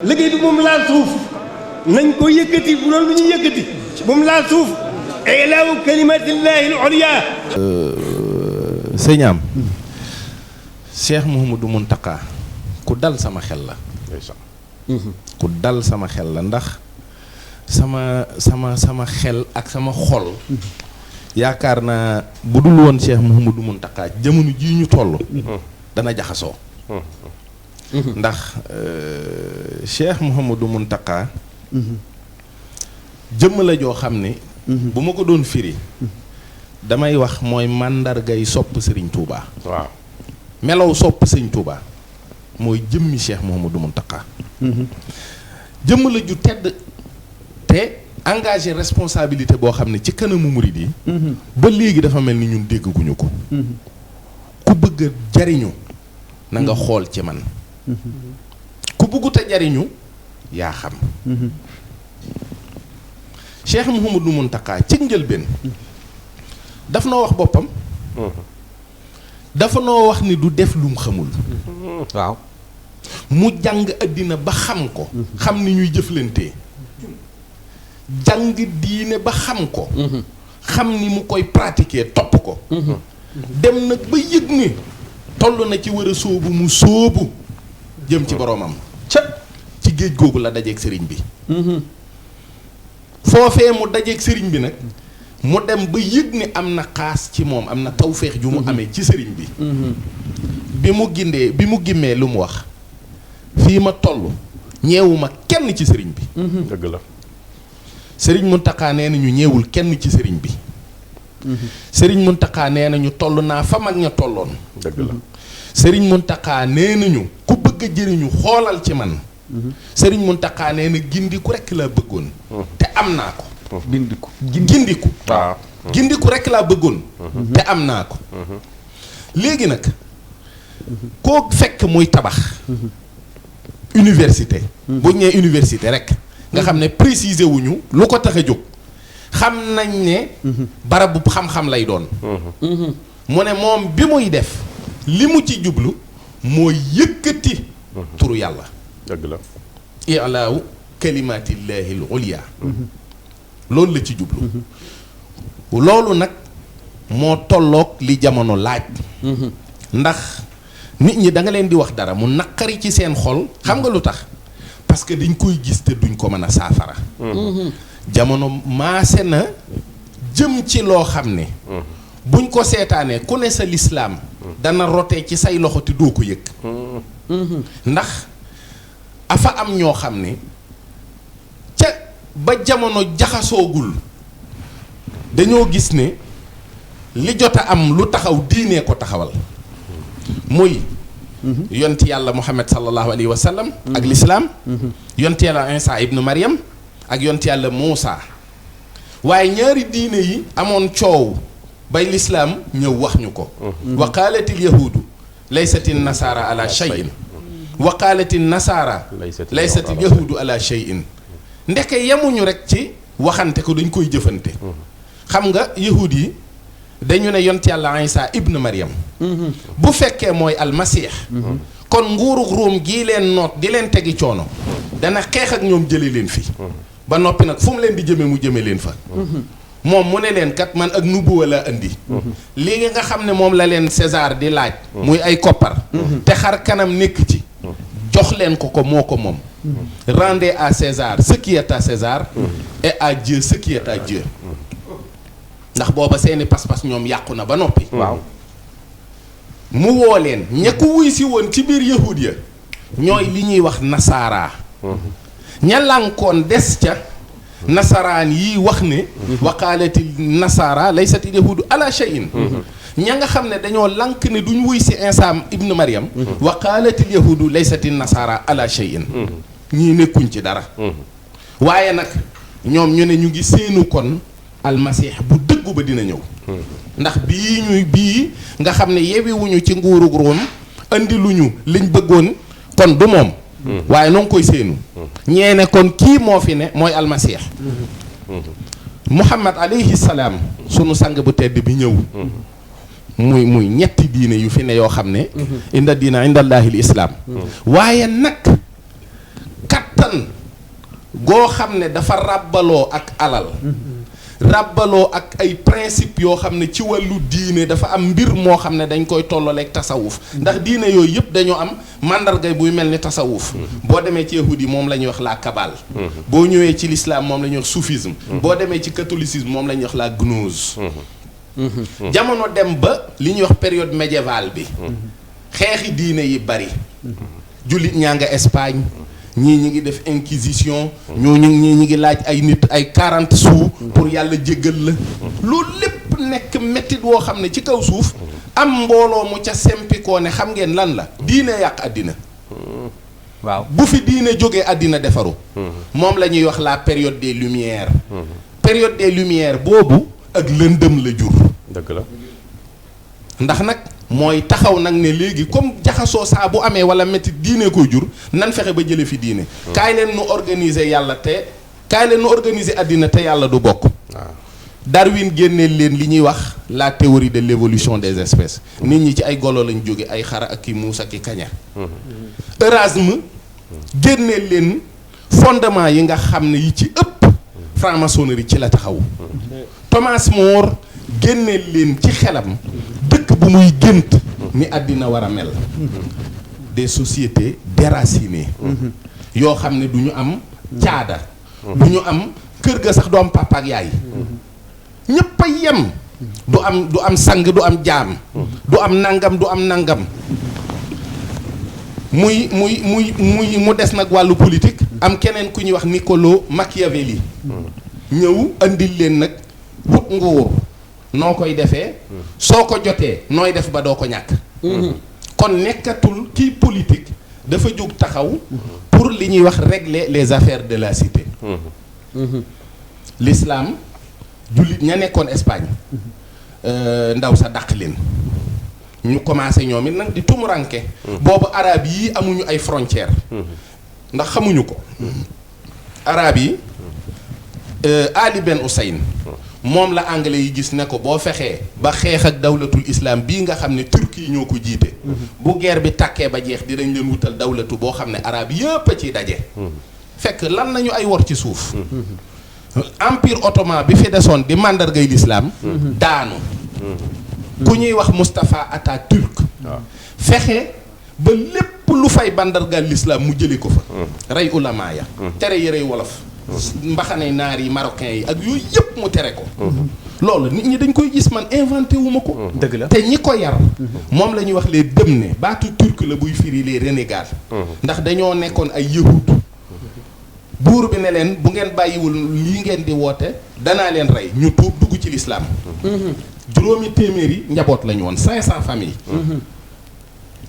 liggéey bi moom laal suuf nañ ko yëkkati bu doon lu ñu yëkkati moom laal suuf ilaahu kalimatillahi al-ulya. sëñ am Cheikh Mouhamadou Mountakha ku dal sama xel la. ku dal sama xel la ndax sama xel ak sama xol yaakaar naa bu dul woon Cheikh Mouhamadou Mountakha jamono jii ñu toll dana jaxasoo. ndax Cheikh Mouhamadou Mountakha jëmm la joo xam ne bu ma ko doon firi damay wax mooy màndargay sopp Serigne Touba. waaw melow sopp Serigne Touba mooy jëmmi Cheikh Mouhamadou Mountakha. jëmm la ju tedd te engagé responsabilité boo xam ne ci kanamu murid yi ba léegi dafa mel ni ñun dégguñu ko. ku bëgg a jariñu na nga xool ci man. ku bëggut a jariñu yaa xam. Cheikh Mouhamadou Mountakha ci njëlbeen daf noo wax boppam. dafa noo wax ni du def lum xamul. waaw mu jàng àddina ba xam ko. xam ni ñuy jëflantee. jàng diine ba xam ko. xam ni mu koy pratiquer topp ko. dem nag ba yëg ni toll na ci war a sóobu mu sóobu jëm ci boroomam. ca ci géej googu la dajeeg sëriñ bi. foofee mu dajeeg sëriñ bi nag mu dem ba yëg ni am na xaas ci moom am na tawféex ju mu amee ci sëriñ bi. bi mu gimmee lu mu wax fii ma toll ñeewuma kenn ci sëriñ bi. dëgg la. sëriñ Mountakha nee na ñu ñeewul kenn ci sëriñ bi. sëriñ Mountakha nee na ñu toll naa fa mag ña tolloon. dëgg la. sëriñ Mountakha nee nañu ku bëgg a jëriñu xoolal ci man. sëriñ Mountakha nee na gindiku rekk laa bëggoon. te am naa ko. gindiku. waaw gindiku rekk laa bëggoon. te am naa ko. léegi nag koo fekk muy tabax. université. bu ñu nee université rekk. nga xam ne préciser wuñu lu ko tax a jóg. xam nañ ne. barabu xam-xam lay doon. mu ne moom bi muy def. li mu ci jublu mooy yëkkati. turu yàlla. dëgg la. i'laawu kalimatillahi al-ulya. loolu la ci jublu. loolu nag moo tolloog li jamono laaj. ndax nit ñi da nga leen di wax dara mu naqari ci seen xol. xam nga lu tax parce que dañ koy gis te duñ ko mën a saafara. jamono maase na jëm ci loo xam ne. buñ ko seetaanee ku ne sa lislaam dana rotee ci say loxo te doo ko yëg. ndax afa am ñoo xam ne ca ba jamono jaxasoogul dañoo gis ne li jot a am lu taxaw diinee ko taxawal. muy yonti yàlla Muhammad sallallahu alayhi wa sallam. ak lislaam. yonti yàlla Isa ibnu Maryam ak yonti yàlla Muusa. waaye ñaari diine yi amoon coow. bay lislaam ñëw wax ñu ko. wa qaalatil yahuudu laysatil nasaara ala shay'in wa qaalatil nasaara laysatil yahuudu ala shay'in. ndeke yemuñu rek ci waxante ko dañ koy jëfante. xam nga yahuud yi dañu ne yont yàlla Isa ibn Maryam. bu fekkee mooy almasiix. kon nguurug Ruum gii leen noot di leen tegi coono. dana xeex ak ñoom jële leen fi. ba noppi nag fu mu leen di jëme mu jëme leen fa. moom mu ne leen kat man ak nubuwa la indi. lii nga xam ne moom la leen César di laaj. muy ay koppar. te xar kanam nekk ci. jox leen ko moo ko moom. rendez à César ce qui est à César. et à Dieu ce qui est à Dieu. ndax booba seeni pas-pas ñoom yàqu na ba noppi. waaw mu woo leen ña ko wuy si woon ci biir yahud ya ñooy li ñuy wax nasaara. ña lànkoon des ca. nasaraan yi wax ne. waqaalati nasaara laysati yahudu ala shay'in. ña nga xam ne dañoo lànk ne duñ wuy si Isa ibn Maryam. waqaalati yahudu laysati nasaara ala shay'in. ñii nekkuñ ci dara. waaye nag ñoom ñu ne ñu ngi séenu kon almasiix bu dëggu ba dina ñëw. ndax bii nga xam ne yeewewuñu ci nguurug Room andi luñu liñ bëggoon kon du moom. waaye noo ngi koy séenu. ñeene kon kii moo fi ne mooy almasiix. Muhammad alayhi salaam sunu sang bu tedd bi ñëw. muy ñetti diine yu fi ne yoo xam ne. inda diina indallahi l islaam. waaye nag kuttan goo xam ne dafa ràbbaloo ak alal ràbbaloo ak ay principe yoo xam ne ci wàllu diine dafa am mbir moo xam ne dañ koy tollaleeg tasawuf ndax diine yooyu yëpp dañoo am mandargay buy mel ni tasawuf boo demee ci yahudi yi moom la ñuy wax la kabbale boo ñëwee ci l'islam moom la ñuy wax soufisme boo demee ci catholicisme moom la ñuy wax la gnose jamono dem ba li ñuy wax période médiévale bi xeexi diine yi bari jullit ñaa nga Espagne ñii ñi ngi def inquisition ñii ñi ngi laaj ay nit ay 40 sous pour yàlla jéggal la loolu lépp nekk mettit woo xam ne ci kaw suuf am mbooloo mu ca sempikoo ne xam ngeen lan la diine yàq àddina waaw bu fi diine jógee àddina defaru moom la ñuy wax la période des lumières période des lumières boobu ak lëndëm la jur dëgg la ndax nag mooy taxaw nag ne léegi comme jaxasoo saa bu amee wala métti diine koy jur nan fexe ba jële fi diine kaay leen nu organiser yàlla te kaay leen nu organiser àddina te yàlla du bokk Darwin génneel leen li ñuy wax la théorie de l'évolution des espèces nit ñi ci ay golo lañ jóge ay xara ak i muus ak i kaña Erasme génneel leen fondement yi nga xam ne yi ci ëpp franc-maçonnerie ci la taxaw Thomas More génneel leen ci xelam dëkk bu muy gént ni àddina war a mel des sociétés déracinées yoo xam ne du ñu am caada du ñu am kër ga sax du am papa ak yaay ñépp a yem du am sang du am jaam du am nangam du am nangam mu des nag wàllu politique am keneen ku ñuy wax Niccolo Machiavelli ñëw andil leen nag wut nguur noo koy defee soo ko jotee nooy def ba doo ko ñàkk kon nekkatul kii politique dafa jóg taxaw pour li ñuy wax régler les affaires de la cité l'islam jullit ña nekkoon Espagne ndaw sa dàq leen ñu commencé ñoom it nag di tumuranke boobu arab yi amuñu ay frontières ndax xamuñu ko arab yi Ali Ben Hussein moom la anglais yi gis ne ko boo fexee ba xeex ak dawlatul islam bii nga xam ne turki yi ñoo ko jiite bu guerre bi tàkkee ba jeex dinañ leen wutal dawlatu boo xam ne arab yëpp a ciy daje fekk lan nañu ay wor ci suuf empire ottoman bi fi desoon di màndargay l'islam daanu ku ñuy wax Mustapha Atatürk fexe ba lépp lu fay màndargal l'islam mu jëli ko fa rey ulama ya tere yërey wolof mbaxane naar yi marocain yi ak yooyu yëpp mu tere ko loolu nit ñi dañ koy gis man inventé wu ma ko dëgg la te ñi ko yar moom la ñuy wax les dëmne baatu turc la buy firi les renégats ndax dañoo nekkoon ay yahud buur bi ne leen bu ngeen bàyyiwul lii ngeen di woote danaa leen rey ñu tuub dugg ci l'islam juróomi téeméeri njaboot lañu woon 500 familles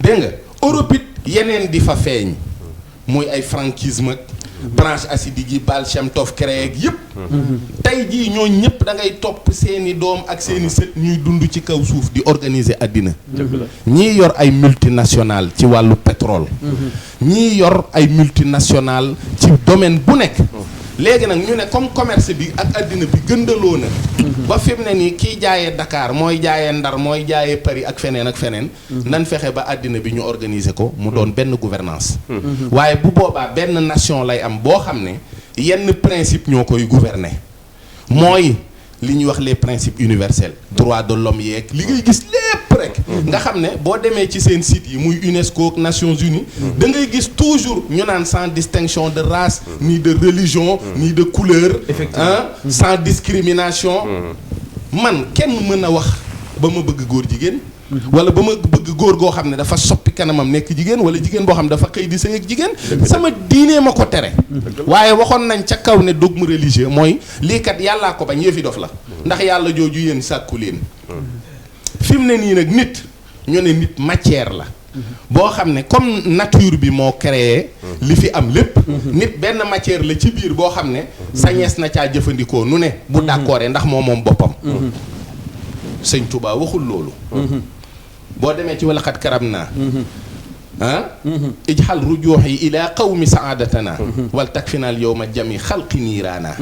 dégg nga Europe it yeneen di fa feeñ muy ay franquisme ak branche assidique yi Baal Shem Tov créé ak yëpp tey jii ñoo ñëpp da ngay topp seeni doom ak seeni sët ñuy dund ci kaw suuf di organiser àddina ñii yor ay multinationales ci wàllu pétrole ñii yor ay multinationales ci domaine bu nekk léegi nag ñu ne comme commerce bi ak àddina bi gëndaloo na ba fi mu ne nii kiy jaayee Dakar mooy jaayee Ndar mooy jaayee Paris ak feneen nan fexe ba àddina bi ñu organiser ko mu doon benn gouvernance waaye bu boobaa benn nation lay am boo xam ne yenn principe ñoo koy gouverner mooy li ñuy wax les principes universels droits de l'homme yeeg li ngay gis lépp rek nga xam ne boo demee ci seen site yi muy UNESCO ak Nations Unies da ngay gis toujours ñu naan sans distinction de race ni de religion ni de couleur sans discrimination man kenn mën a wax ba ma bëgg góor jigéen wala ba ma bëgg góor goo xam ne dafa soppi kanamam nekk jigéen wala jigéen boo xam ne dafa xëy di sëy ak jigéen sama diine ma ko tere waaye waxoon nañ ca kaw ne dogme religieux mooy lii kat yàllaa ko bañ yëfi dof la ndax yàlla jooju yéen sàkku leen fi mu ne nii nag nit ñu ne nit matière la boo xam ne comme nature bi moo créé li fi am lépp nit benn matière la ci biir boo xam ne sañees na caa jëfandikoo nu ne bu d'accord ndax moo moom boppam sëñ Touba waxul loolu boo demee ci wala xat karam naa ijxal rujuuxi ila qawmi saadatana wal takfinal yowma jami xalqi niiraana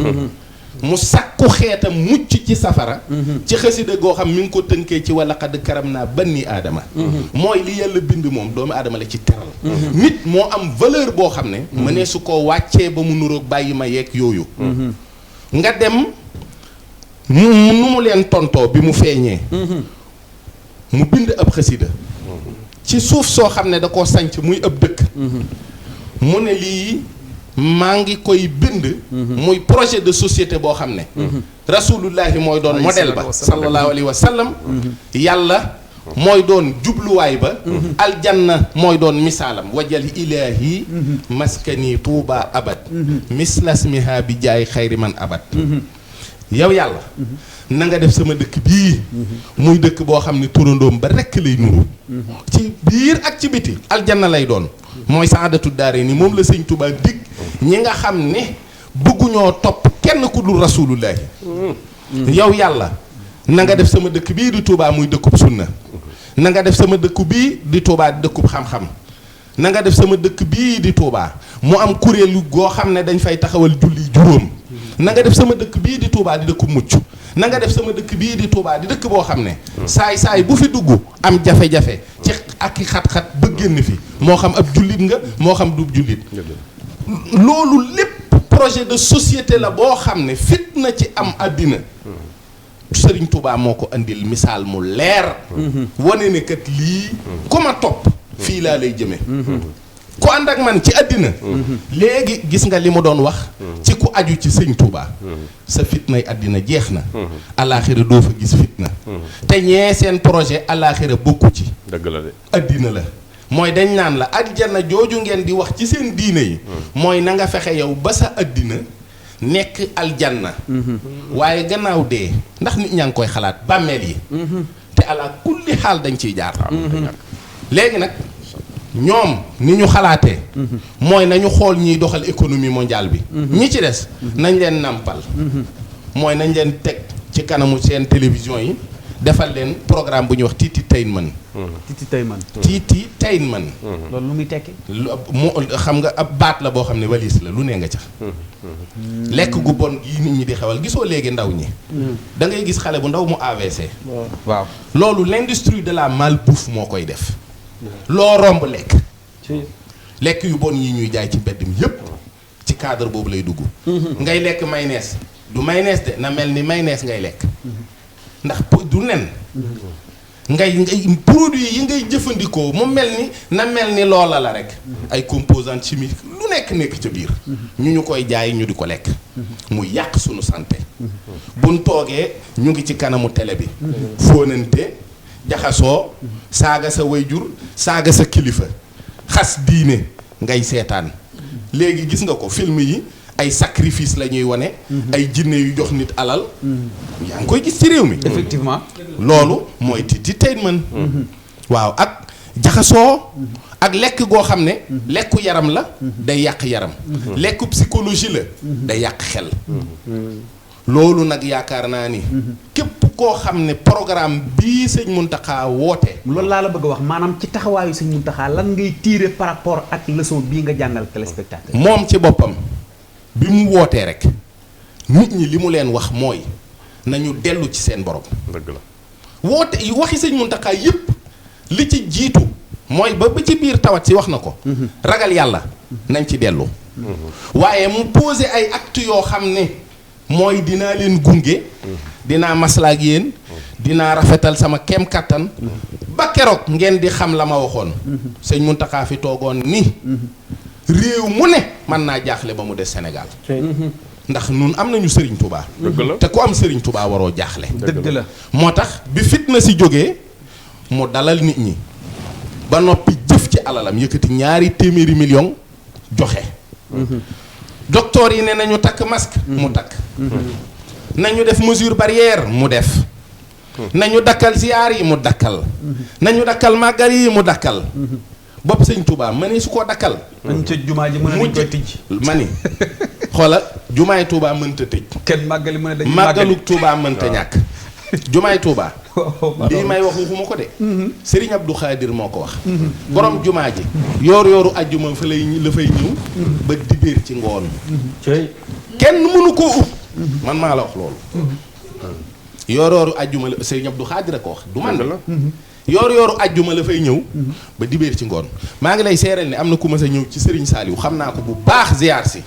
mu sàkku xeetam mucc ci safara ci xasida goo xam mi ngi ko tënkee ci wala xadd karam naa banni aadama mooy li yàlla bind moom doomu aadama la ci teral nit moo am valeur boo xam ne mënee su ko wàccee ba mu nuroog bàyyi ma yeeg yooyu nga dem nu mu leen tontoo bi mu feeñee mu bind ab xasida ci suuf soo xam ne da koo sanc muy ab dëkk mu ne lii maa ngi koy bind muy projet de société boo xam ne rasulullahi mooy doon modèle ba sallallahu alayhi wa sallam yàlla mooy doon jubluwaay ba aljanna mooy doon misaalam wajal ilaahi maskani tuuba abad mislasmiha bi jaay xayri man abad yow yàlla na nga def sama dëkk bii muy dëkk boo xam ne turandoom ba rekk lay nuru ci biir ak ci biti aljanna lay doon mooy saadatu daare ni moom la sëñ Tuubaa dig ñi nga xam ne bëgguñoo topp kenn ku dul rasulullahi yow yàlla na nga def sama dëkk bii di Tuubaa muy dëkkub sunna na nga def sama dëkk bii di Tuubaa di dëkkub xam-xam na nga def sama dëkk bii di Tuubaa mu am kuréelu goo xam ne dañ fay taxawal julli juróom na nga def sama dëkk bii di Tuubaa di dëkkub mucc na nga def sama dëkk bii di Tuubaa di dëkk boo xam ne saay bu fi dugg am jafe-jafe ci ak i xat-xat ba génn fi moo xam ab jullit nga moo xam du jullit loolu lépp projet de société la boo xam ne fitna ci am àddina Sëriñ Tuubaa moo ko andil misaal mu leer wane ne kat lii ku ma topp fii laa lay jëme ku ànd ak man ci àddina léegi gis nga li mu doon wax ci ku aju ci sëñ Tuubaa sa fitnay àddina jeex na alaaxira doo fa gis fitna te ñee seen projet alaaxira bokku ci dëgg la de àddina la mooy dañ naan la aljanna jooju ngeen di wax ci seen diine yi mooy na nga fexe yow ba sa àddina nekk aljanna waaye gannaaw dee ndax nit ñaa ngi koy xalaat bàmmeel yi te ala kulli xaal dañ ciy jaar léegi nag ñoom ni ñu xalaatee mooy nañu xool ñiy doxal économie mondiale bi ñi ci des nañ leen nàmpal mooy nañ leen teg ci kanamu seen télévision yi defal leen programme bu ñuy wax Titi Tainman Titi Tainman loolu lu muy tekki mu xam nga ab baat la boo xam ne walis la lu ne nga ca lekk gu bon yi nit ñi di xewal gisoo léegi ndaw ñi da ngay gis xale bu ndaw mu AVC waaw loolu l'industrie de la malbouffe moo koy def loo romb lekk yu bon yi ñuy jaay ci mbedd mi yépp ci cadre boobu lay dugg ngay lekk mayonnaise du mayonnaise de na mel ni mayonnaise ngay lekk ndax du nen ngay produit yi ngay jëfandikoo mu mel ni na mel ni loola la rek ay composants chimiques lu nekk ca biir ñu koy jaay ñu di ko lekk mu yàq sunu santé buñ toogee ñu ngi ci kanamu télé bi fóonante jaxasoo saaga sa wayjur saaga sa kilifa xas diine ngay seetaan léegi gis nga ko film yi ay sacrifice la ñuy wane ay jinne yu jox nit alal yaa ngi koy gis ci réew mi effectivement loolu mooy Titi Tainman waaw ak jaxasoo ak lekk goo xam ne lekku yaram la day yàq yaram lekku psychologie la day yàq xel loolu nag yaakaar naa ni képp koo xam ne programme bii sëñ Muntaxa woote loolu laa la bëgg a wax maanaam ci taxawaayu sëñ Muntaxa lan ngay tirer par rapport ak leçon bii nga jàngal téléspectateur moom ci boppam bi mu wootee rek nit ñi li mu leen wax mooy nañu dellu ci seen borom dëgg la woote waxi sëñ Muntaxa yépp li ci jiitu mooy ba ci biir tawat si wax na ko ragal yàlla nañ ci dellu waaye mu posé ay actes yoo xam ne mooy dinaa leen gunge dinaa maslaa ak yéen dinaa rafetal sama kem kattan ba keroog ngeen di xam la ma waxoon sëñ Muntaxa fi toogoon ni réew mu ne mën naa jaaxle ba mu des Sénégal ndax nun am nañu Serigne Touba te ku am Serigne Touba waroo jaaxle dëgg la moo tax bi fitna si jógee mu dalal nit ñi ba noppi jëf ci alalam yëkkati 200 millions joxe docteur yi ne nañu takk masque mu takk nañu def mesure barrière mu def nañu dakkal ziyaar yi mu dakkal nañu dakkal màggal yi mu dakkal bopp sëñ Touba ma ni su ko dakkal nañ ca jumaa ji mën nañ koy tëj ma ni xoola jumaay Touba mënta tëj kenn màggali mën a dañ màggaluk Touba mënta ñàkk jumaay Touba lii may wax waxuma ko de Serigne Abdou Khadir moo ko wax borom jumaa ji yooru ajjuma fa la fay ñëw ba dibéer ci ngoon kenn mënu koo ub man maa la wax loolu. yoor-yooru àjjuma la Sëriñ Abdou Xaadir ko wax du man la. yoor-yooru àjjuma la fay ñëw. ba dibéer ci ngoon maa ngi lay seeral ne am na ku ma sa ñëw ci Sëriñ Saaliw xam naa ko bu baax ziar si.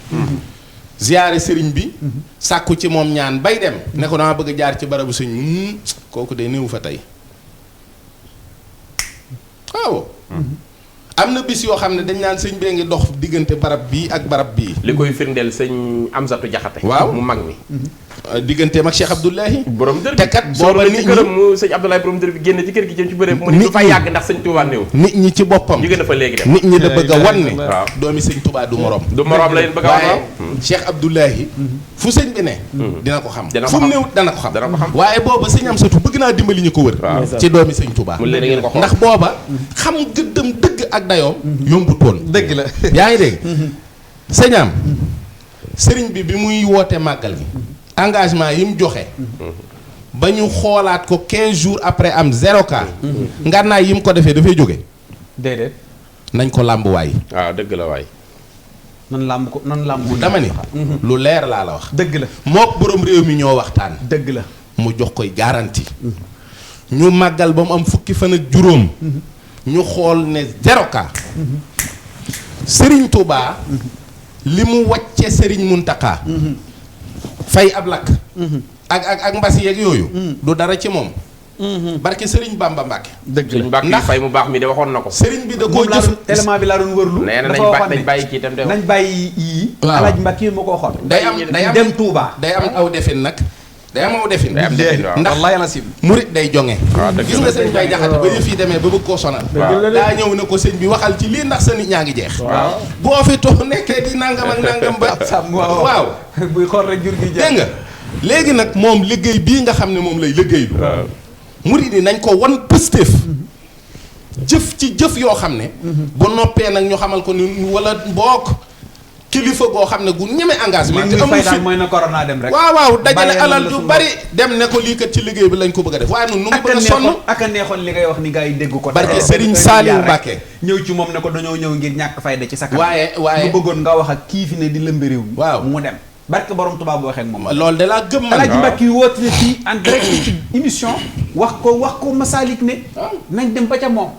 ziare sëriñ bi. sàkku ci moom ñaan bay dem. ne ko dama bëgg a jaar ci barabu sëñ kooku de néew fa tey waaw. am na bis yoo xam ne dañ naan sëñ bee ngi dox diggante barab bii ak barab bii. li koy firndeel sëñ Amsatu Jaxate waaw mu mag mi. digganteem ak Cheikh Abdoulahi. borom dër te kat booba nit ñi këram mu sëñ Abdoulahi borom dër bi génn ci kër gi jëm ci bërëb mu ne du fa yàgg ndax sëñ Touba néew. nit ñi ci boppam jóge na fa léegi dem. nit ñi da bëgg a wan ne. waaw doomi sëñ Touba du morom. du morom la leen bëgg a wax waaye Cheikh Abdoulahi fu sëñ bi ne. dina ko xam fu mu néew dana ko xam. dana ko xam waaye booba sëñ Amsatu bëgg naa dimbali ñu ko wër. ci doomi sëñ Touba. mu leen ngeen ko xool ndax booba xam gëddam dëgg ak dayoom yombut woon. dëgg la yaa ngi dégg. sëñ am sëriñ bi muy woote màggal gi engagement yi mu joxe. ba ñu xoolaat ko 15 jours après am 0 cas. ngànnaay yi mu ko defee dafay jóge. déedéet. nañ ko làmb waay. waaw dëgg la waay. nan làmb ko nan làmb. dama ni lu leer laa la wax. dëgg la mook borom réew mi ñoo waxtaan. dëgg la. mu jox koy garantie. ñu màggal ba mu am fukki fan ak juróom. ñu xool ne 0 cas. Serigne Touba. li mu wàcce Serigne Mountakha. fay ab lakk. ak mbas yeeg yooyu. du dara ci moom. barke Serigne Bamba Mbacke. dëgg suñ mbàkk yi fay mu baax mi de waxoon na ko. Serigne bi da koo jëf élément bi laa doon wërlu. nee na nañ bàyyi kii itam de. nañ bàyyi yii. waaw Alaaji Mbàkke yi ma ko waxoon. day am dem Touba. day am aw defin nag. day am aw defin. day am defin waaw ndax wallaahi yàlla murit day jonge. waaw dëgg gis nga sëñ Bay Jaxate ba yëf yi demee ba bëgg koo sonal. daa ñëw ne ko sëñ bi waxal ci lii ndax sa nit ñaa ngi jeex. waaw boo fi toog nekkee di nangam ak nangam ba. waaw buy xool rek jur gi jeex. dégg nga léegi nag moom liggéey bii nga xam ne moom lay liggéeylu. murit yi nañ ko wan pëstéef. jëf ci jëf yoo xam ne. bu noppee nag ñu xamal ko ni wala bokk. kilifa goo xam ne gu ñeme engagement. te amul fi mooy na corona dem rek. waaw dajale alal ju bari dem ne ko lii kat ci liggéey bi lañ ko bëgg a def waaye nun nu ngi bëgg a sonn ak a neexoon li ngay wax ni gars yi dégg ko. barke Serigne Saliou Mbacké ñëw ci moom ne ko dañoo ñëw ngir ñàkk fayda ci sa kanam. waaye nga bëggoon nga wax ak kii fi ne di lëmbe réew mi. waaw mu dem barke borom tubaab bu waxee ak moom. loolu de laa gëm man. Alaaji Mbàkke yi woote na fii en direct ci émission wax ko Masalik ne. nañ dem ba ca moom.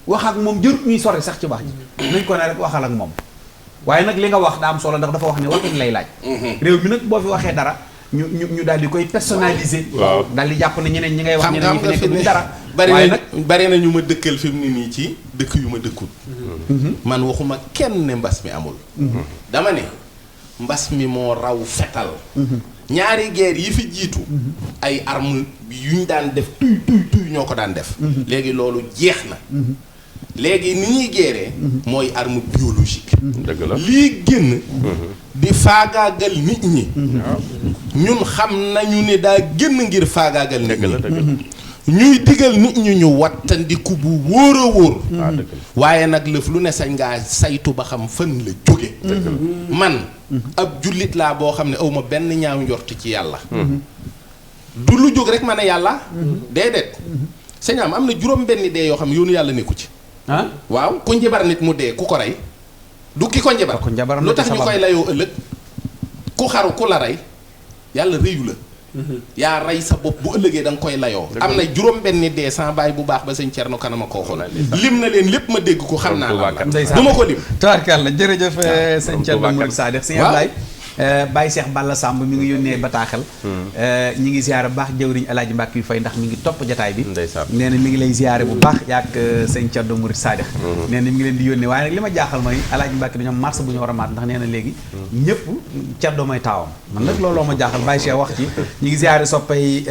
wax ak moom jërut ñuy sori sax ci wax ji. nañ ko ne rek waxal ak moom. waaye nag li nga wax daa am solo ndax dafa wax ne waxin lay laaj. réew mi nag boo fi waxee dara ñu daal di koy personnaliser. waaw daal di jàpp ne ñeneen ñi ngay wax. ñeneen ñi fi nekk xam duñ dara. bari na bari na ñu ma dëkkal fi mu ne nii ci dëkk yu ma dëkkul. man waxuma kenn ne mbas mi amul. dama ne mbas mi moo raw fetal. ñaari guerre yi fi jiitu. ay armes yu ñu daan def tuy ñoo ko daan def. léegi loolu jeex na. léegi ni ñuy géeree mooy arme biologique. dëgg la lii génn. di faagaagal nit ñi. ñun xam nañu ne daa génn ngir faagaagal nit ñi. ñuy digal nit ñi ñu wattandiku bu wóor a wóor. waaye nag lëf lu ne sañ ngaa saytu ba xam fan la jóge. man ab jullit laa boo xam ne awma benn ñaaw njort ci yàlla. du lu jóg rek ma ne yàlla. déedéet. sëñ am na juróom benn dee yoo xam ne yoonu yàlla nekku ci. ah waaw ku njabar nit mu dee ku ko rey du ki ko njabar lu tax ñu koy layoo ëllëg ku xaru ku la rey yàlla rëyu la yaa rey sa bopp bu ëllëgee da nga koy layoo am na juróom benni dee sans baay bu baax ba sëñ Cerno Kanama koo xool lim na leen lépp ma dégg ko xam naa la du ma ko lim tabarkàlla jërëjëf sëñ Cerno Mouride Sadikh sëñ Ablaye Baye Cheikh Balla Samb mi ngi yónnee bataaxal ñi ngi ziyaare bu baax jëwriñ Alaaji Mbàkke yu fay ndax mi ngi topp jataay bi nee na mi ngi lay ziyaare bu baax yaak sëñ Cerno Mouride Sadikh nee na mi ngi leen di yónnee waaye nag li ma jaaxal mooy Alaaji Mbàkke dañoo mars bu ñu war a maat ndax nee na léegi ñëpp Cerno mooy taawam man nag looloo ma jaaxal Baye Cheikh wax ci ñi ngi ziyaare soppay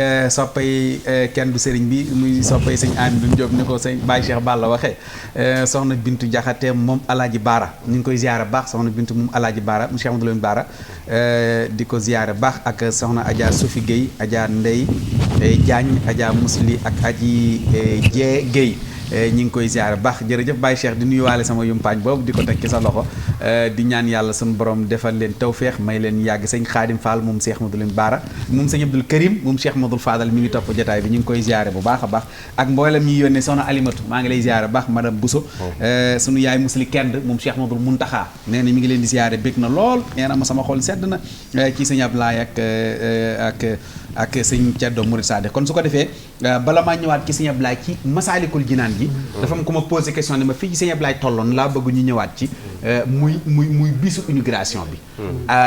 kenn du sëriñ bi muy soppay sëñ Amidou Diop ni ko sëñ Baye Cheikh Balla waxee soxna Bintu Jaxate moom Alaaji Baara ñu ngi koy ziyaare baax soxna Bintu moom Alaaji Baara mu Cheikh Amadou Lamine Baara di ko ziyaare baax ak soxna Adja Sofi Guèye Adja Ndey Diagne Adja Musli ak Aji Jee Guèye ñi ngi koy ziare baax jërëjëf Baye Cheikh di nuyuwaale sama yumpaañ boobu di ko teg ci sa loxo di ñaan yàlla suñu borom defal leen tawféex may leen yàgg sëñ Xaadim Fall moom Cheikh Madou leen Baara moom sëñ Abdoul Karim moom Cheikh Madou Fadal mi ngi topp jotaay bi ñu ngi koy ziare bu baax a baax ak mboolem ñi yónnee soxna Alimatu maa ngi lay ziare baax madame Bousso sunu yaay musli kend moom Cheikh Madou Muntaxa nee na mi ngi leen di ziare bég na lool nee na ma sama xol sedd na ci sëñ Ablaye ak sëñ Thierno Mouride Sade kon su ko defee bala maa ñëwaat ci sëñ Ablaye ci Masaalikul Jinaan gi dafa am ku ma posé question ne ma fii ci sëñ Ablaye tolloon laa bëgg ñu ñëwaat ci muy bisu immigration bi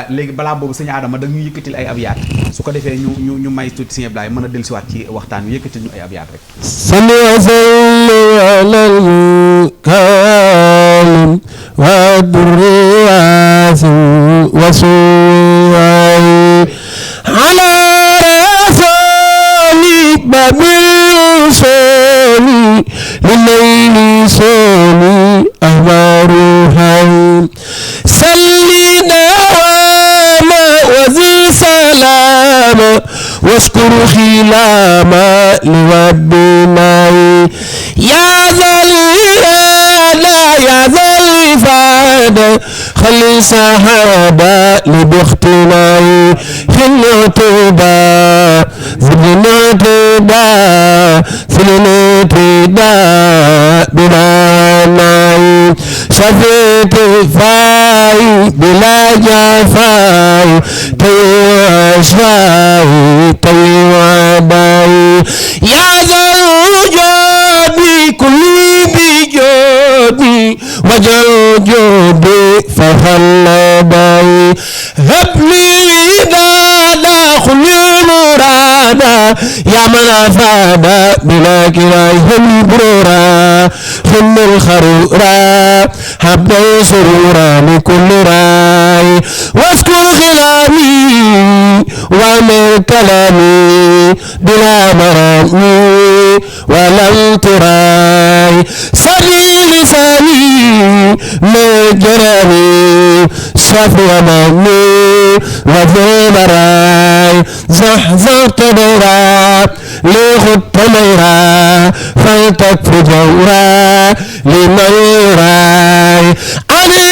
léegi balaa boobu sëñ Adama da ñu yëkkatil ay abyaat su ko defee ñu may tuuti sëñ Ablaye mën a dellusiwaat ci waxtaan wi yëkkatil ñu ay abyaat rek salli wa salli alal karim wa durriyati wa suwayi ala rasuli babil soli lilayli soli ahmaruhai salli dawama wa zi salama واشكر خلاما لربنا يا ذا لا يا ذا الفادة خلي صحابة لبختنا خلنا توبة زدنا توبة زدنا توبة بنا شفيت فاي بلا جفاي تشفاي طيواني يا ذا الوجود كل بجودي وجل جودي فخلدي هب لي دادا خلي مرادا يا من افاد بلا كرايه البرورا خل الخرورا حبا سرورا لكل راي واذكر خلامي وامر كلامي بلا مرامي ولم تراي سري لساني من جرامي صفو امامي وفي مراي زحزحت دورا لخط ميرا فلتكف جورا لمن راي علي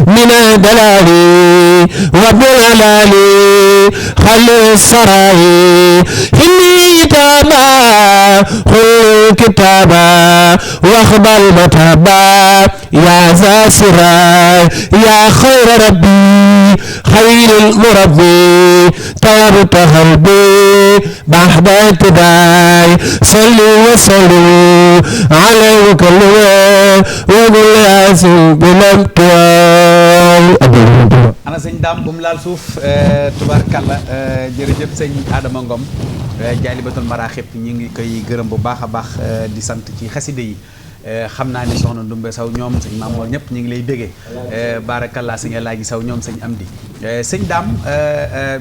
من دلالي وبالعلالي خلي السراي إني تابا خل كتابا واخبر متابا يا ذا سراي يا خير ربي خير المربي طابت قلبي بعد اتباعي صلوا وسلوا على كلوا وقل ياسين بلم تواي ana sëñ daam bu mu laal suuf tubaarkàlla jërëjëf sëñ Adama Ngom jaalibatul maraaxib ñi ngi koy gërëm bu baax a baax di sant ci xaside yi xam naa ni soxna Ndumbe Saw ñoom sëñ Mamoor ñëpp ñu ngi lay bégee baarakallaa sëñ Alaaji Saw ñoom sëñ Amdi sëñ daam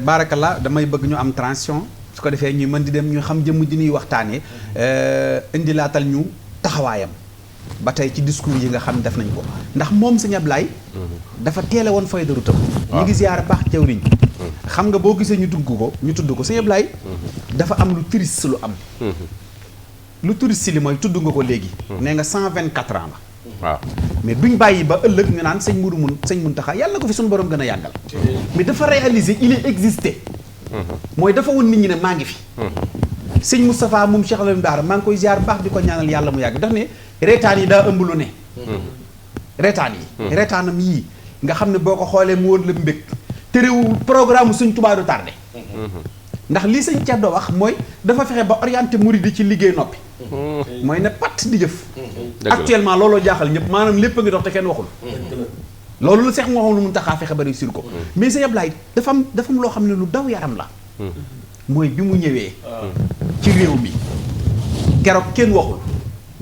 baarakallaa damay bëgg ñu am transition su ko defee ñuy mën di dem ñu xam jëmm ji ñuy waxtaanee indi laatal ñu taxawaayam ba tey ci discours yi nga xam def nañ ko ndax moom sëñ Ablaye dafa teele woon fayda rutam ñu ngi ziyaar baax jawriñ xam nga boo gisee ñu tudd ko sëñ Ablaye dafa am lu triste lu am lu triste li mooy tudd nga ko léegi nee nga 124 ans la waaw mais duñ bàyyi ba ëllëg ñu naan sëñ Muntaxa yàlla na ko fi suñu borom gën a yàggal mais dafa réaliser il est existé mooy dafa woon nit ñi ne maa ngi fi sëñ Moustapha moom Cheikh Lamine Bara maa ngi koy ziar baax di ko ñaanal yàlla mu yàgg daf ne reetaan yi daa ëmb lu ne reetaan yi reetaanam yii nga xam ne boo ko xoolee mu woon la mbég te réew programme suñ Tuubaa du tardé ndax lii sëñ Thierno wax mooy dafa fexe ba orienté murid ci liggéey noppi mooy ne pat di jëf actuellement looloo jaaxal ñëpp maanaam lépp a ngi dox te kenn waxul loolu la Seex Muhammadu Muntaxa fexe ba réussir ko mais sëñ Ablaye dafa am loo xam ne lu daw yaram la mooy bi mu ñëwee ci réew mi keroog kenn waxul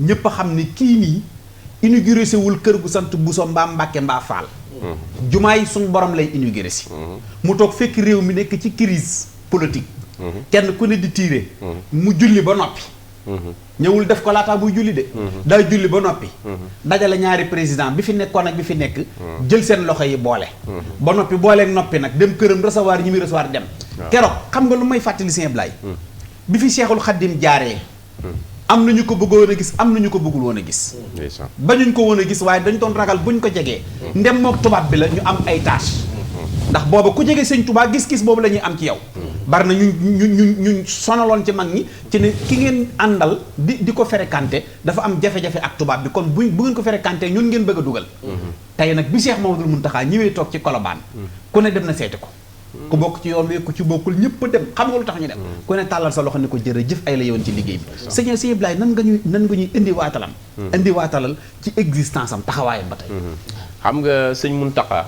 ñëpp a xam ne kii nii inauguré wul kër gu sant Bousso mbaa Mbàkke mbaa Faal jumaay suñu borom lay inauguré si mu toog fekk réew mi nekk ci crise politique kenn ku ne di tiire mu julli ba noppi ñëwul def ko laataa buy julli de daa julli ba noppi dajale ñaari président bi fi nekkoon ak bi fi nekk jël seen loxo yi boole ba noppi booleeg noppi nag dem këram recevoir ñi muy recevoir dem keroog xam nga lu may fàttali Sëñ Ablaye bi fi Seexul Xaddim jaaree am nañu ko bëggoon a gis am nañu ko bëggul woon a gis bañuñ ko woon a gis waaye dañ doon ragal buñ ko jegee ndem mook tubaab bi la ñu am ay tâche ndax booba ku jege sëñ Tuubaa gis-gis boobu la ñuy am ci yow bari na ñu sonaloon ci mag ñi ci ne ki ngeen àndal di ko fréquenté dafa am jafe-jafe ak tubaab bi kon bu ngeen ko fréquenté ñun ngeen bëgg a dugal tey nag bi Cheikh Mamadou Mountakha ñëwee toog ci Colobane ku ne dem na seeti ko ku bokk ci yoon wi ku ci bokkul ñëpp dem xam nga lu tax ñu dem ku ne tàllal sa loxo ne ko jërëjëf ay la yoon ci liggéey bi sëñ Ablaye nan nga ñuy indi waatalal ci existence am taxawaayam ba tey xam nga sëñ Mountakha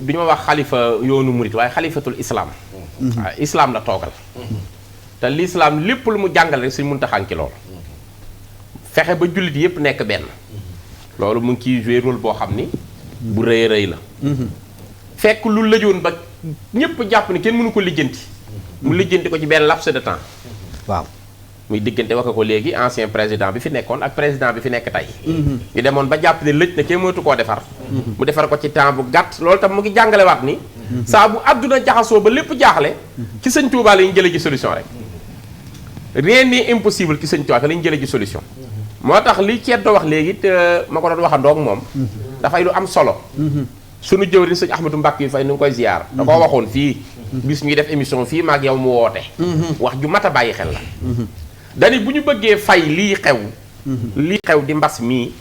bi ñu ma wax xalifa yoonu murit waaye xalifatul islam waaw islam la toogal te l'islam lépp lu mu jàngal rek sëñ Mountakha ci loolu fexe ba jullit yépp nekk benn loolu mu ngi ciy jouer rôle boo xam ni bu rëy rëy la fekk lu lëjoon ba ñëpp jàpp ni kenn mënu ko lijjanti mu lijjanti ko ci benn laps de temps waaw muy diggante wax ko léegi ancien président bi fi nekkoon ak président bi fi nekk tey ñu demoon ba jàpp ne lëj na kenn mënatu koo defar mu defar ko ci temps bu gàtt loolu tam mu ngi jàngale waat ni saa bu àdduna jaxasoo ba lépp jaaxle ci sëñ Touba la ñu jëlee ji solution rek rien n'est impossible ci sëñ Touba la ñu jëlee ji solution moo tax li Ceddo wax léegi te ma ko doon waxandoo ak moom dafay lu am solo sunu jëwriñ sëñ Ahmadou Mbacke yu fay nu ngi koy ziar da koo waxoon fii bis ñuy def émission fii maag yow mu woote wax ju mat a bàyyi xel la dani bu ñu bëggee fay lii xew di mbas mii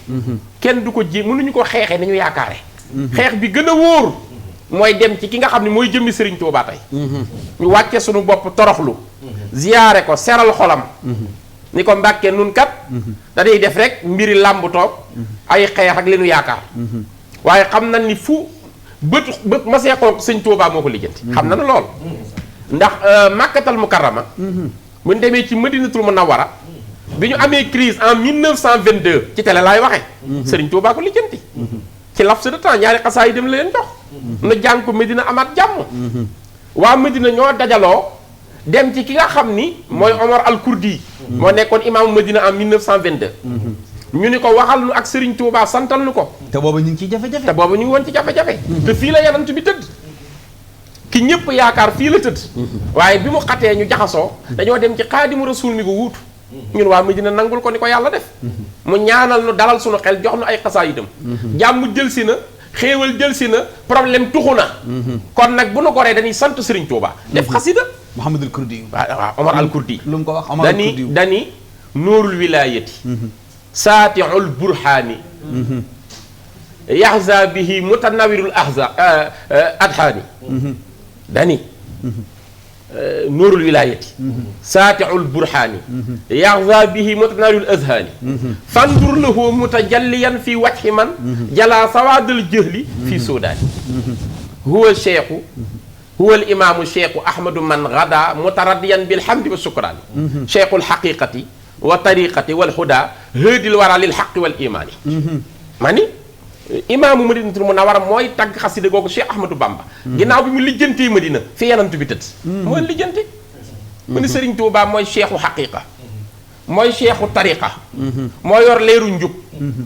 kenn du ko ji mënuñu ko xeexee ni ñu yaakaare xeex bi gën a wóor mooy dem ci ki nga xam ne mooy jëmmi Serigne Touba tey ñu wàcce sunu bopp toroxlu ziyaare ko seral xolam ni ko Mbàkke nun kat dañuy def rek mbiri làmb toog ay xeex ak li nu yaakaar waaye xam na ni fu bët ma seekoon sëñ Touba moo ko lijjanti xam na nu lool ndax Makkatal Mukarrama bu ñu demee ci Madinatul Munawwara bi ñu amee crise en 1922 ci télé laay waxee Serigne Touba ko lijjanti ci laps de temps ñaari xasaa yi dem la leen jox na jàng ko Medina amaat jàmm waa Medina ñoo dajaloo dem ci ki nga xam ni mooy Omar al Kurdi moo nekkoon imaamu Medina en 1922 ñu ni ko waxal nu ak Serigne Touba santal nu ko te booba ñu ngi ciy jafe-jafe te booba ñu ngi woon ci jafe-jafe te fii la yanant bi tëdd ki ñëpp yaakaar fii la tëdd waaye bi mu xatee ñu jaxasoo dañoo dem ci Xaadimu Rasuul mi ko wuutu ñun waa Medina nangul ko ni ko yàlla def mu ñaanal nu dalal suñu xel jox nu ay xasaayidam jàmm jël si na xéewal jël si na problème tuxu na kon nag bu nu goree dañuy sant Serigne Touba def xasida Mouhamadul Kurdi waaw Omar al Kurdi lu mu ko wax Omar al Kurdi dani nuurul wilaayati saatiul burhaani yaxza bihi mutanawirul adhaani dani nuurul wilaayati saatiul burhaani yaxza bihi mutanawirul adhaani fandur lahu mutajalliyan fi wajhi man jala sawaadal jëhli fi suudaani huwa cheikhu huwa al imaamu cheikhu ahmadu man gada mutaradiyan bilhamdi wa sukraani cheikhul xaqiqati wa tariqati wal huda haadil wara lil xaqi wal imaani ma ni imaamu Madinatul Munawwara mooy tagg xasida googu Cheikh Ahmadou Bamba ginnaaw bi mu lijjantee Madina fi yanantu bi tëdd mooy lijjanti mu ni Serigne Touba mooy cheikhu xaqiqa mooy cheikhu tariqa moo yor leeru njub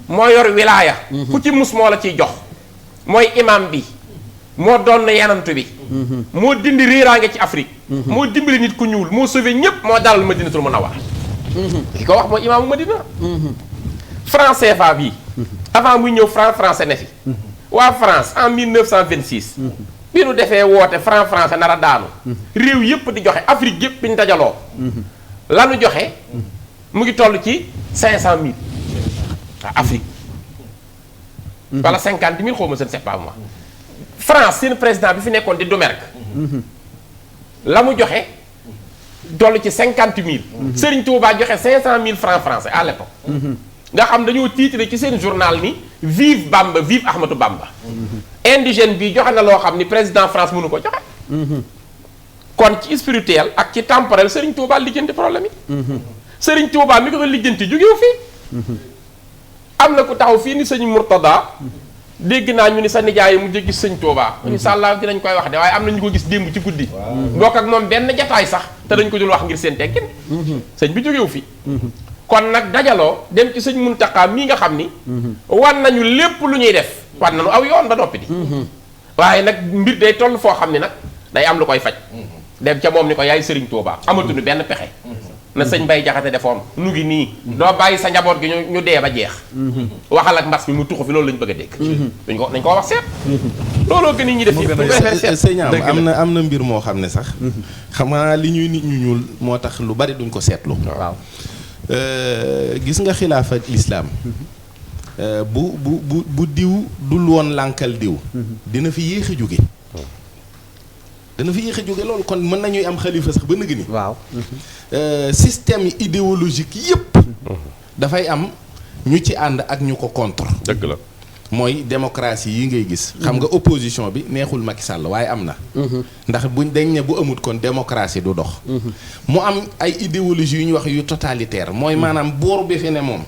moo yor wilaaya ku ci mus moo la ciy jox mooy imam bi moo doon na yanantu bi moo dindi réeraange ci Afrique moo dimbali nit ku ñuul moo sauvé ñépp moo dalal Madinatul Munawwara ki ko wax mooy imaamu Madina franc CFA bii avant muy ñëw franc français ne fi waa France en 1926 bi nu defee woote franc français nar a daanu réew yëpp di joxe Afrique yëpp bi ñu dajaloo lanu joxe mu ngi toll ci 500 000 waa Afrique wala 50 000 xaw ma seen c'est pas moi France seen président bi fi nekkoon di Doumergue la mu joxe toll ci 50 000 Serigne Touba joxe 500 000 francs français à l'époque nga xam dañoo tiitre ci seen journal ni vive Bamba vive Ahmadou Bamba indigène bi joxe na loo xam ni président France mënu ko joxe kon ci spirituel ak ci temporel Serigne Touba lijjanti problème yi Serigne Touba mi ko lijjanti jógewu fii am na ku taxaw fii ni sëñ Mourtada dégg naa ñu ni sa nijaay mu jéggi sëñ Touba ñu sàllaa dinañ koy wax de waaye am na ñu ko gis démb ci guddi bokk ak moom benn jataay sax te dañ ko dul wax ngir seen teggin sëñ bi jógewu fi kon nag dajaloo dem ci sëñ Muntaxa mii nga xam ni wan nañu lépp lu ñuy def wan nañu aw yoon ba noppi di waaye nag mbir day toll foo xam ni nag day am lu koy faj dem ca moom ni ko yaay Sëriñ Tuubaa amatuñu benn pexe na sëñ Bay Jaxate defoon nu ngi nii doo bàyyi sa njaboot gi ñu dee ba jeex waxal ak mbas mi mu tuxu fi loolu lañu bëgg a dégg dañ ko wax seet looloo gën ñi def yi sëñ am na mbir moo xam ne sax xam nga li ñuy nit ñu ñuul moo tax lu bari duñ ko seetlu waaw gis nga xilaafa lislaam bu diw dul woon lànkal diw dina fi yéex a jóge loolu kon mën nañuy am xalifa sax ba nëgg ni waaw système idéologique yépp dafay am ñu ci ànd ak ñu ko contre dëgg la mooy démocratie yi ngay gis xam nga opposition bi neexul Macky Sall waaye am na ndax buñ dañ ne bu amut kon démocratie du dox mu am ay idéologie yu ñu wax yu totalitaire mooy maanaam boor bi fi ne moom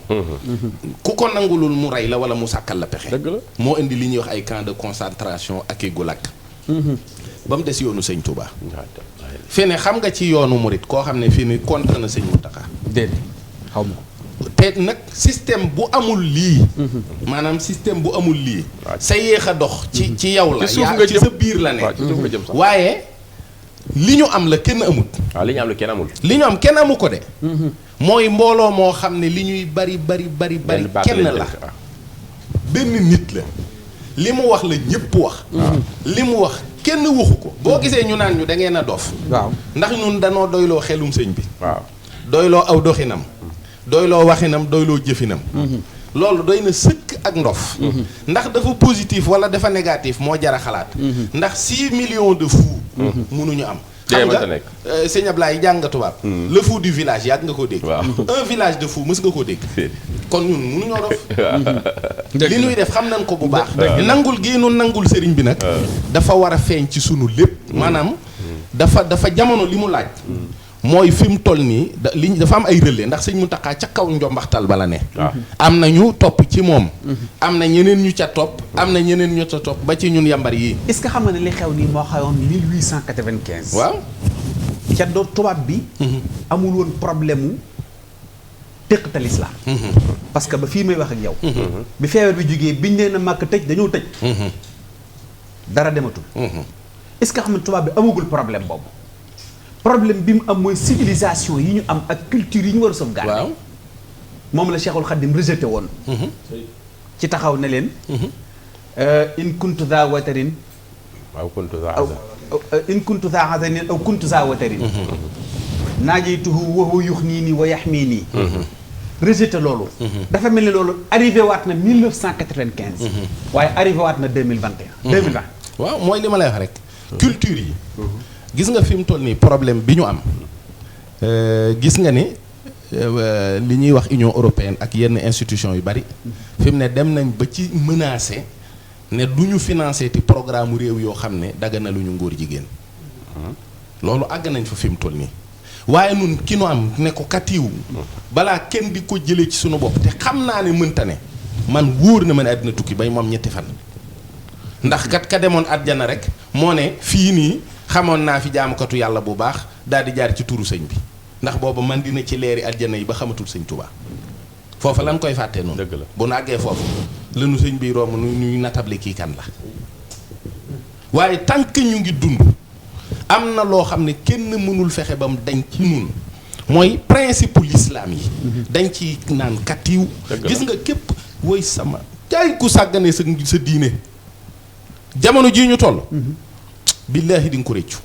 ku ko nangulul mu rey la wala mu sàkkal la pexe dëgg la moo indi li ñuy wax ay camp de concentration ak i gulag ba mu des yoonu sëñ Touba fi ne xam nga ci yoonu murit koo xam ne fii ni contre na sëñ Mountakha déedéet xaw ma te nag système bu amul lii maanaam système bu amul lii sa yéex a dox ci yow la yaa ci sa biir la nekk waaye li ñu am la kenn amut waaw li ñu am la kenn amul li ñu am kenn amu ko de mooy mbooloo moo xam ne li ñuy bari kenn la benn nit la li mu wax la ñëpp wax li mu wax kenn waxu ko boo gisee ñu naan ñu da ngeen a dof waaw ndax ñun danoo doyloo xelum sëñ bi waaw doyloo aw doxinam doyloo waxinam doyloo jëfinam loolu doy na sëkk ak ndof ndax dafa positif wala dafa négatif moo jar a xalaat ndax 6 millions de fous mënuñu am xam nga sëñ Ablaye jàng nga tubaab le fou du village yàgg nga koo dégg un village de fous mës nga koo dégg kon ñun mënuñoo dof li ñuy def xam nañ ko bu baax nangul génnu nangul sëriñ bi nag dafa war a feeñ ci sunu lépp maanaam dafa jamono li mu laaj mooy fi mu toll nii dafa am ay relais ndax sëñ Mountakha ca kaw njombaxtal bala ne am na ñu topp ci moom am na ñeneen ñu ca topp am na ñeneen ñu ca topp ba ci ñun yambar yi est-ce que xam nga ne li xew nii moo xewoon 1895 waaw ca doo tubaab bi amul woon problème mu téqtal islam parce que ba fii may wax ak yow bi feebar bi jógee biñ nee na màkk tëj dañoo tëj dara dematul est-ce que xam ne tubaab bi amagul problème boobu problème bi mu am mooy civilisation yi ñu am ak culture yi ñu war a sauvegarder waaw moom la Cheikhul Khadim rejeté woon ci taxaw ne leen in kuntu za watarin waaw kuntu za in kuntu za hazanin aw kuntu za watarin naajaytuhu wa huwa yuxniini wa yaxmiini rejeté loolu dafa mel ni loolu arrivé waat na 1995 waaye arrivé waat na 2020 waaw mooy li ma lay wax rek culture yi gis nga fi mu toll nii problème bi ñu am gis nga ni li ñuy wax Union européenne ak yenn institution yu bari fi mu ne dem nañ ba ci menacé ne du ñu financé ti programme réew yoo xam ne dagana lu ñu ngóor jigéen loolu àgg nañ fa fi mu toll nii waaye nun ki nu am ne ko katiw balaa kenn di ko jëlee ci sunu bopp te xam naa ne mënta ne man wóor na ma ne àddina tukki bay moom ñetti fan ndax kat ka demoon àjjana rek moo ne fii nii xamoon naa fi jaamukatu yàlla bu baax daal di jaar ci turu sëñ bi ndax booba man dina ci leeri àjjana yi ba xamatul sëñ Tuubaa foofa lan koy fàttee noonu dëgg la bu nu àggee foofu lanu sëñ bi romb ñuy natable kii kan la waaye tant que ñu ngi dund am na loo xam ne kenn mënul fexe ba mu dañ ci nun mooy principe l'islam yi dañ ci naan katiw gis nga képp woy sama jaay ku sàggane sa diine jamono jii ñu toll billaahi di nga ko réccu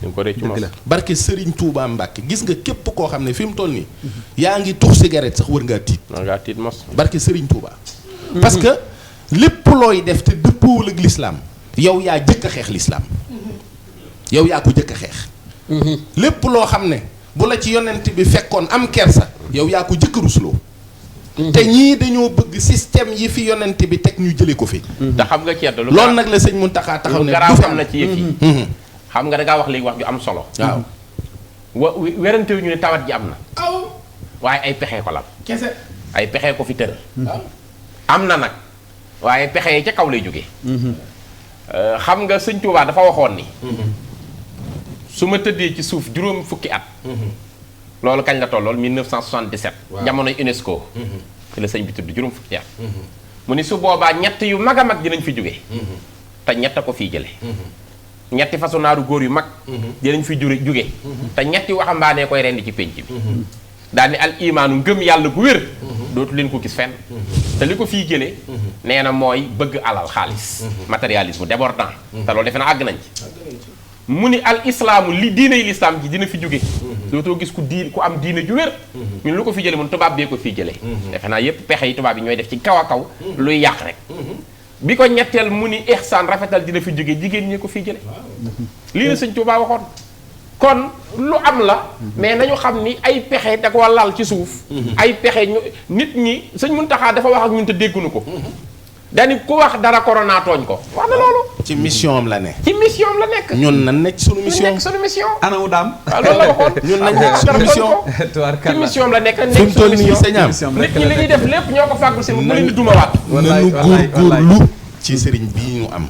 barke Serigne Touba Mbacke gis nga képp koo xam ne fi mu toll nii yaa ngi tux cigarette sax war ngaa tiit mos barke Serigne Touba parce que lépp looy def te dëppoowul ak l'islam yow yaa jëkk a xeex l'islam yow yaa ko jëkk a xeex lépp loo xam ne bu la ci yonent bi fekkoon am kersa yow yaa ko jëkk a rusloo te ñii dañoo bëgg système yi fi yonent bi teg ñu jëlee ko fi te xam nga ceeb loolu nag la sëñ Mountakha taxaw ne garaaw am na ci yëf yi xam nga da ngaa wax léegi wax ju am solo waaw werante wu ñu ne tawat ji am na waaye ay pexe ko lal kese ay pexe ko fi tër am na nag waaye pexe yi ca kaw lay jógee xam nga sëñ Tuubaa dafa waxoon ni su ma tëddee ci suuf juróom fukki at loolu kañ la tollool 1977 jamonoy UNESCO ci la sëñ bi tudd juróom fukki at mu ni su boobaa ñett yu mag a mag dinañ fi jóge te ñett a ko fii jële ñetti façon naaru góor yu mag dinañ fi jóge te ñetti waxambaanee koy rendi ci pénc bi daal ni al imaanu ngëm yàlla gu wér dootu leen ko gis fenn te li ko fii jëlee nee na mooy bëgg alal xaalis matérialisme débordant te loolu defe na àgg nañ ci mu ni al islaamu li diiney lislaam ji dina fi jóge dootoo gis ku am diine ju wér ñun lu ko fi jële mun tubaab bee ko fii jële defe naa yépp pexe yi tubaab yi ñooy def ci kaw a kaw luy yàq rek bi ko ñetteel mu ni ihsaan rafetal dina fi jóge jigéen ñi ko fii jële lii la sëñ Tuubaa waxoon kon lu am la mais nañu xam ni ay pexe da ko lal ci suuf ay pexe nit ñi sëñ Muntaxa dafa wax ak ñun te dégguñu ko dani ku wax dara corona tooñ ko wax na loolu ci mission am la ne ci mission am la nekk ñun na nekk sunu mission nekk sunu mission anamu daam waaw loolu la waxoon ñun nañ nekk sunu mission ci mission am la nekk fi mu toll nii sëñaam nit ñi li ñuy def lépp ñoo ko fàggul seen bu leen di dumawaat nañu góorgóorlu ci sëriñ bii ñu am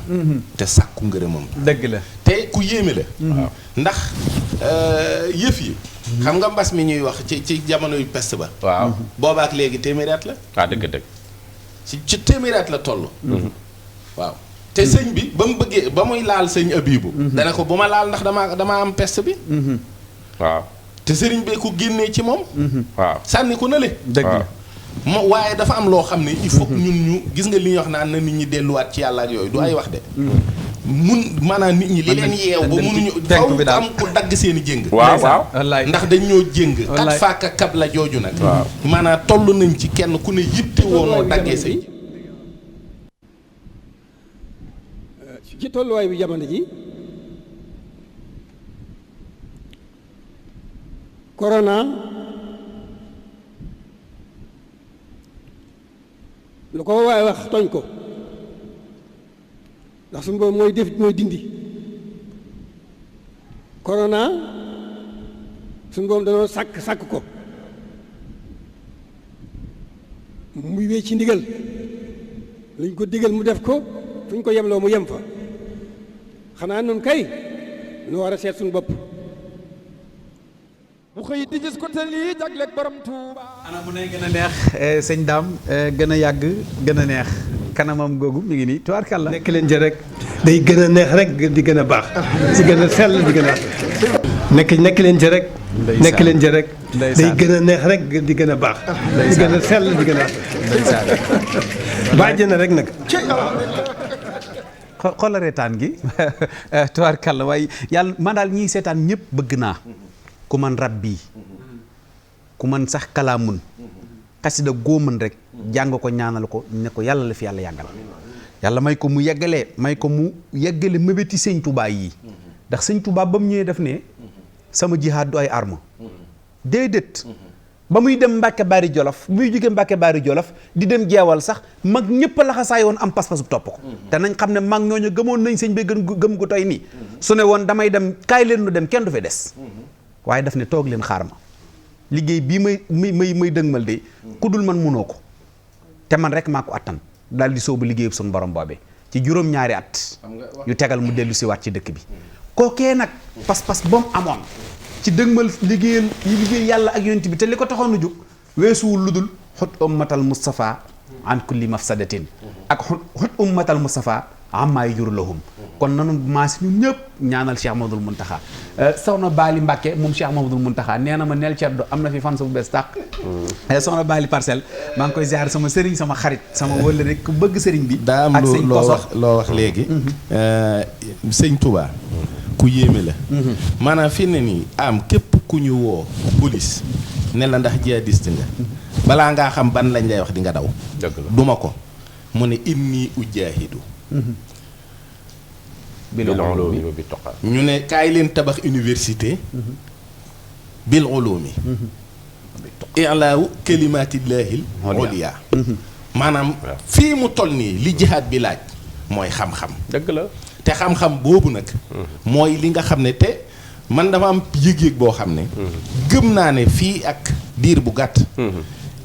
te sàkku ngërëmam dëgg la te ku yéeme la waaw ndax yëf yi xam nga mbas mi ñuy wax ci jamono yu peste ba waaw boobaak léegi téeméeri at la waaw dëgg ci téeméeri at la toll waaw te sëñ bi ba mu bëggee ba muy laal sëñ Abibu dana ko bu ma laal ndax damaa am peste bi waaw te sëriñ bee ko génnee ci moom waaw sànni ko na le dëgg la waaye dafa am loo xam ne il faut que ñun ñu gis nga li ñuy wax naan na nit ñi delluwaat ci yàlla ak yooyu du ay wax de maanaam nit ñi li leen yeew ba mënuñu faw am ku dagg seen i jéng waaw ndax dañ ñoo jéng kat faaka kab la jooju nag maanaam toll nañ ci kenn ku ne yitte woonoo daggee say ci tolluwaay bi jamono ji corona lu ko waaye wax tooñ ko ndax suñu boobu mooy dindi corona suñu boobu dañoo sàkk ko muy wéy ci ndigal luñ ko digal mu def ko fu ñu ko yemloo mu yem fa xanaa nun kay nu war a seet suñu bopp bu xëy di gis ko te lii jagleeg borom Tuuba. ana mu ne gën a neex sëñ Daam gën a yàgg gën a neex kanamam googu mi ngi nii tubaarkàlla. nekk leen ci rek day gën a neex rek di gën a baax di gën a sell di gën a nekk leen ci rek nekk leen ci rek day gën a neex rek di gën a baax di gën a sell di gën a bàjj na rek nag xoolal reetaan gi tubaarkàlla waaye yàlla man daal ñiy seetaan ñëpp bëgg naa ku man rab bii ku man sax kalaamun xasida góoman rek jàng ko ñaanal ko ne ko yàlla la fi yàlla yàggal yàlla may ko mu yeggale mébéti sëñ Touba yi ndax sëñ Touba ba mu ñëwee def ne sama jihaad du ay arme déedéet ba muy dem Mbàkke Bari Jolof bu muy jógee Mbàkke Bari Jolof di dem jeewal sax mag ñëpp laxasaay woon am pas-pasu topp ko te nañ xam ne mag ñooñu gëmoon nañ sëñ bi gëm gu toy nii su ne woon damay dem kaay leen nu dem kenn du fi des waaye daf ne toog leen xaar ma liggéey bii may dëgmal de ku dul man munoo ko te man rek maa ko attan daal di soobu liggéeyu suñu borom boobee ci juróom-ñaari at yu tegal mu dellu si waat ci dëkk bi kookee nag pas-pas ba mu amoon ci dëgmal liggéey yàlla ak yonent bi te li ko taxoon a jóg weesuwul lu dul xut ummatal Mustafa an kulli mafsadatin ak xut ummatal Mustafa amma yajur lahum kon nanu maas ñun ñëpp ñaanal Cheikh Mamadou Muntaxa soxna Baali Mbàkke moom Cheikh Mamadou Muntaxa nee na ma neel Ceddo am na fi fan sa bu bees tàq soxna Baali Parcelles maa ngi koy ziar sama sëriñ sama xarit sama wëlle rek ku bëgg sëriñ bi daa am loo wax léegi sëñ Touba ku yéeme la maanaam fi ne nii am képp ku ñu woo police ne la ndax jihadiste nga balaa ngaa xam ban lañ lay wax di nga daw duma ko mu ne inni ujaahidu bil ulumi wa bit tuqa ñu ne kaay leen tabax université bil ulumi i'laawu kalimaatillahil uliya maanaam fii mu toll nii li jihaad bi laaj mooy xam-xam dëgg la te xam-xam boobu nag mooy li nga xam ne te man dama am yëg-yëg boo xam ne gëm naa ne fii ak diir bu gàtt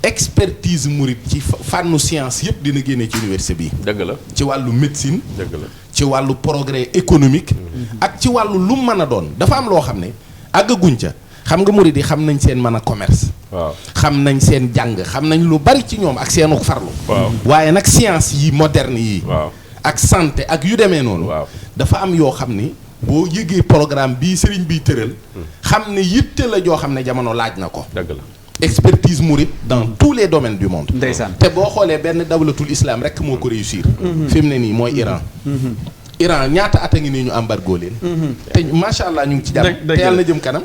expertise murit ci fànnu science yëpp dina génne ci université bi dëgg la ci wàllu médecine dëgg la ci wàllu progrès économique ak ci wàllu lu mën a doon dafa am loo xam ne àggaguñ ca xam nga murit yi xam nañ seen mën a commerce waaw xam nañ seen jàng xam nañ lu bari ci ñoom ak seenu farlu waaye nag science yi moderne yi ak santé ak yu demee noonu dafa am yoo xam ni boo yëgee programme bii sëriñ biy tëral xam ne yitte la joo xam ne jamono laaj na ko dëgg la expertise mouride dans tous les domaines du monde. ndeysaan te boo xoolee benn dawlatul islam rek moo ko réussir. fi mu ne nii mooy Iran. Iran ñaata at a ngi nii ñu embargo leen. te macha allah ñu ngi ci jàmm. te yàlla na jëm kanam.